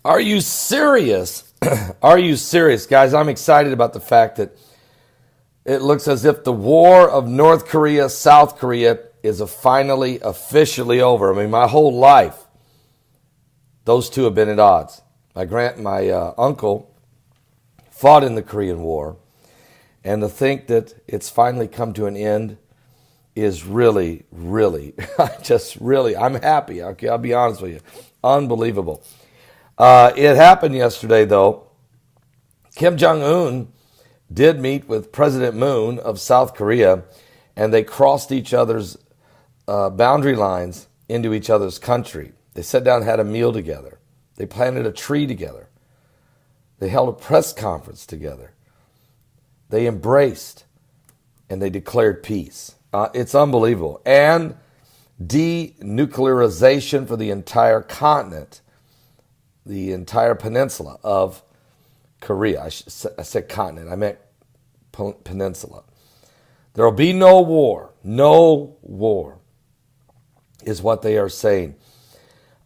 Are you serious? Are you serious? Guys, I'm excited about the fact that it looks as if the war of North Korea, South Korea is finally officially over. I mean, my whole life, those two have been at odds. My uncle fought in the Korean War, and to think that it's finally come to an end is really, I'm happy. Okay, I'll be honest with you. Unbelievable. It happened yesterday, though. Kim Jong-un did meet with President Moon of South Korea, and they crossed each other's boundary lines into each other's country. They sat down and had a meal together. They planted a tree together. They held a press conference together. They embraced, and they declared peace. It's unbelievable. And denuclearization for the entire continent, the entire peninsula of Korea. I said continent. I meant peninsula. There will be no war. No war is what they are saying.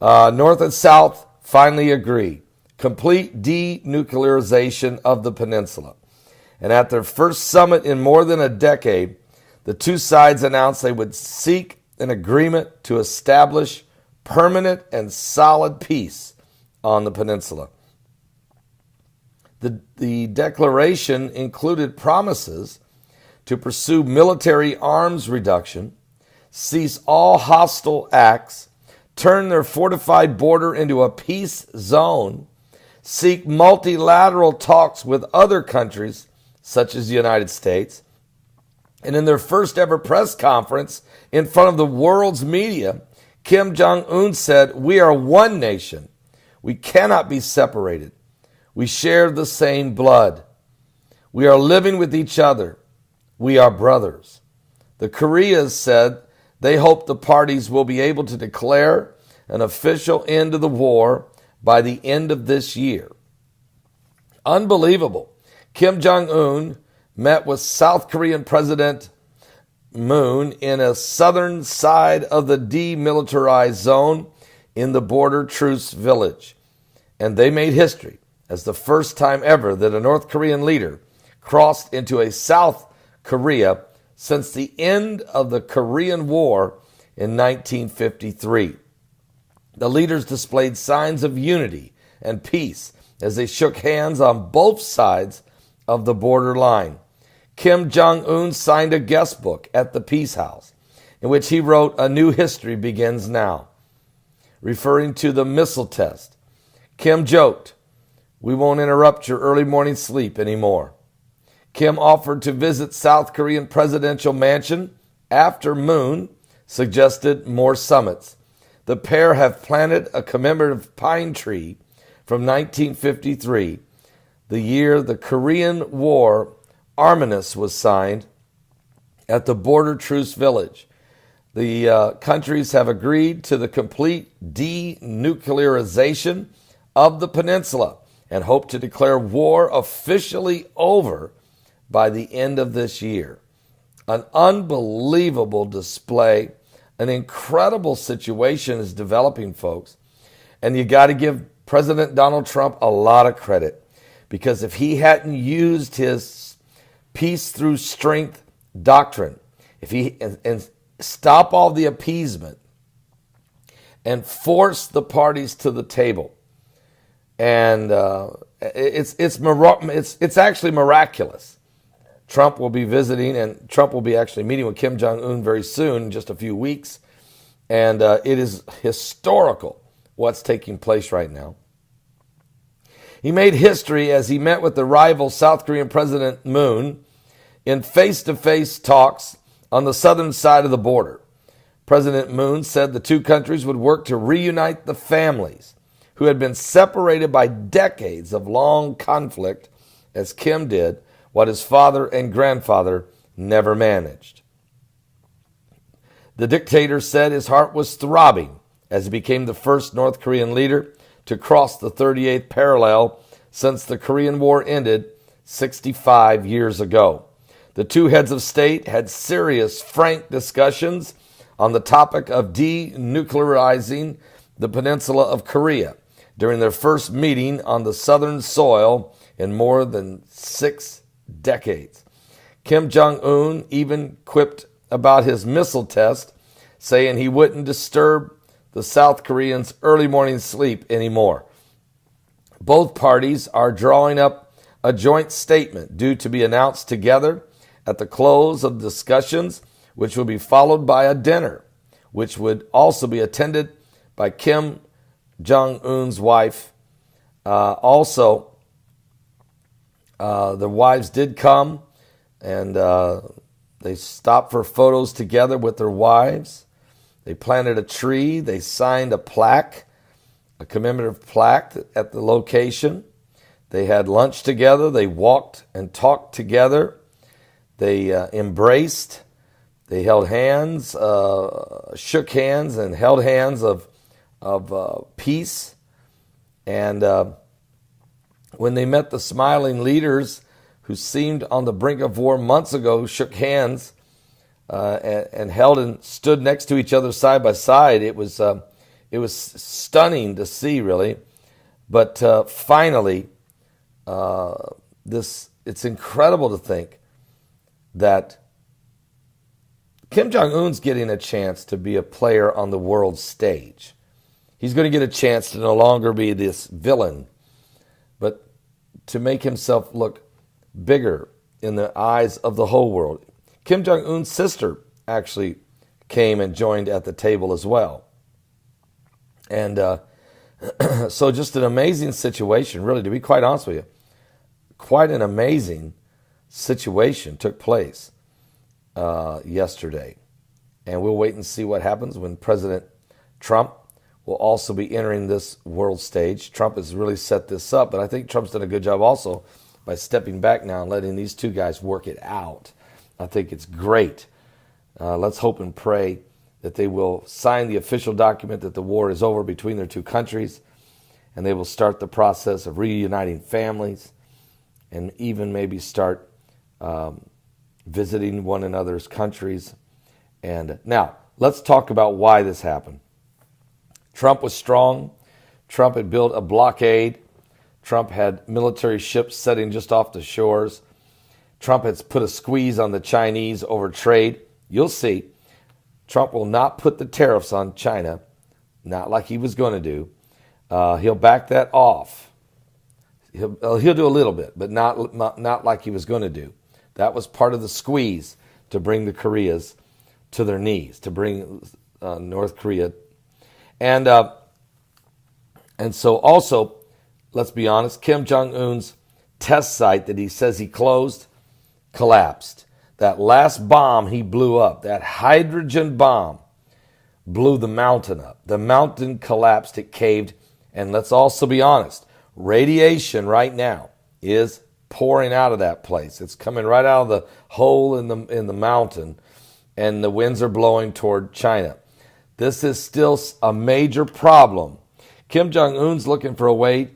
North and South finally agree. Complete denuclearization of the peninsula. And at their first summit in more than a decade, the two sides announced they would seek an agreement to establish permanent and solid peace on the peninsula. The declaration included promises to pursue military arms reduction, cease all hostile acts, turn their fortified border into a peace zone, seek multilateral talks with other countries, such as the United States. And in their first ever press conference in front of the world's media, Kim Jong-un said, "We are one nation. We cannot be separated. We share the same blood. We are living with each other. We are brothers." The Koreas said they hope the parties will be able to declare an official end to the war by the end of this year. Unbelievable. Kim Jong-un met with South Korean President Moon in a southern side of the demilitarized zone in the border truce village. And they made history as the first time ever that a North Korean leader crossed into a South Korea since the end of the Korean War in 1953. The leaders displayed signs of unity and peace as they shook hands on both sides of the border line. Kim Jong-un signed a guest book at the Peace House in which he wrote, "A new history begins now," referring to the missile test. Kim joked, "We won't interrupt your early morning sleep anymore." Kim offered to visit South Korean presidential mansion after Moon suggested more summits. The pair have planted a commemorative pine tree from 1953, the year the Korean War armistice was signed at the border truce village. The countries have agreed to the complete denuclearization of the peninsula and hope to declare war officially over by the end of this year. An unbelievable display, an incredible situation is developing, folks. And you got to give President Donald Trump a lot of credit, because if he hadn't used his peace through strength doctrine, if he and stop all the appeasement and force the parties to the table, and it's actually miraculous. Trump will be visiting, and Trump will be actually meeting with Kim Jong-un very soon, in just a few weeks. And it is historical what's taking place right now. He made history as he met with the rival South Korean President Moon in face-to-face talks on the southern side of the border. President Moon said the two countries would work to reunite the families who had been separated by decades of long conflict, as Kim did what his father and grandfather never managed. The dictator said his heart was throbbing as he became the first North Korean leader to cross the 38th parallel since the Korean War ended 65 years ago. The two heads of state had serious, frank discussions on the topic of denuclearizing the peninsula of Korea. during their first meeting on the southern soil in more than 6 decades. Kim Jong-un even quipped about his missile test, saying he wouldn't disturb the South Koreans' early morning sleep anymore. Both parties are drawing up a joint statement due to be announced together at the close of discussions, which will be followed by a dinner, which would also be attended by Kim Jong-un's wife. The wives did come, and they stopped for photos together with their wives. They planted a tree. They signed a plaque, a commemorative plaque at the location. They had lunch together. They walked and talked together. They embraced. They held hands, shook hands, and held hands of peace. And when they met the smiling leaders who seemed on the brink of war months ago, shook hands and held and stood next to each other side by side. It was stunning to see, really. But finally, it's incredible to think that Kim Jong-un's getting a chance to be a player on the world stage. He's going to get a chance to no longer be this villain, but to make himself look bigger in the eyes of the whole world. Kim Jong-un's sister actually came and joined at the table as well. And so just an amazing situation, really, to be quite honest with you. Quite an amazing situation took place yesterday. And we'll wait and see what happens when President Trump will also be entering this world stage. Trump has really set this up, but I think Trump's done a good job also by stepping back now and letting these two guys work it out. I think it's great. Let's hope and pray that they will sign the official document that the war is over between their two countries, and they will start the process of reuniting families and even maybe start visiting one another's countries. And now, let's talk about why this happened. Trump was strong. Trump had built a blockade. Trump had military ships setting just off the shores. Trump has put a squeeze on the Chinese over trade. You'll see. Trump will not put the tariffs on China, not like he was going to do. He'll back that off. He'll do a little bit, but not like he was going to do. That was part of the squeeze to bring the Koreas to their knees, to bring North Korea. And so also, let's be honest, Kim Jong-un's test site that he says he closed collapsed. That last bomb he blew up, that hydrogen bomb, blew the mountain up. The mountain collapsed, it caved, and let's also be honest, radiation right now is pouring out of that place. It's coming right out of the hole in the mountain, and the winds are blowing toward China. This is still a major problem. Kim Jong-un's looking for a way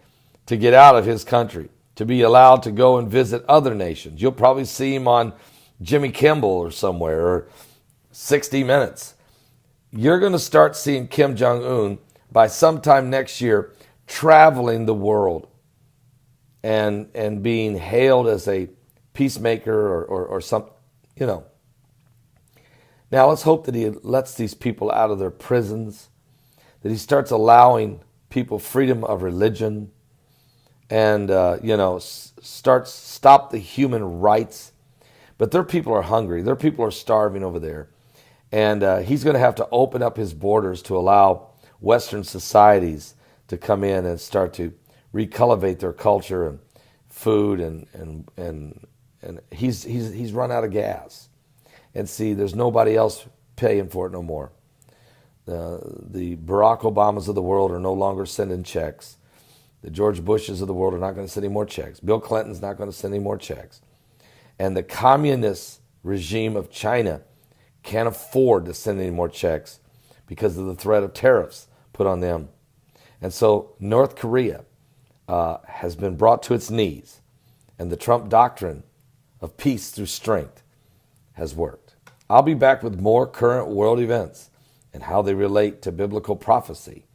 to get out of his country, to be allowed to go and visit other nations. You'll probably see him on Jimmy Kimmel or somewhere, or 60 Minutes. You're going to start seeing Kim Jong-un by sometime next year traveling the world and being hailed as a peacemaker or something, you know. Now, let's hope that he lets these people out of their prisons, that he starts allowing people freedom of religion, and, stop the human rights. But their people are hungry. Their people are starving over there. And he's going to have to open up his borders to allow Western societies to come in and start to recultivate their culture and food, and he's run out of gas. And see, there's nobody else paying for it no more. The Barack Obamas of the world are no longer sending checks. The George Bushes of the world are not going to send any more checks. Bill Clinton's not going to send any more checks. And the communist regime of China can't afford to send any more checks because of the threat of tariffs put on them. And so North Korea has been brought to its knees, and the Trump doctrine of peace through strength has worked. I'll be back with more current world events and how they relate to biblical prophecy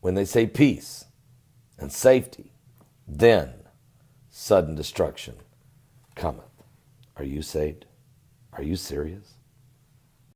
when they say peace and safety, then sudden destruction cometh. Are you saved? Are you serious?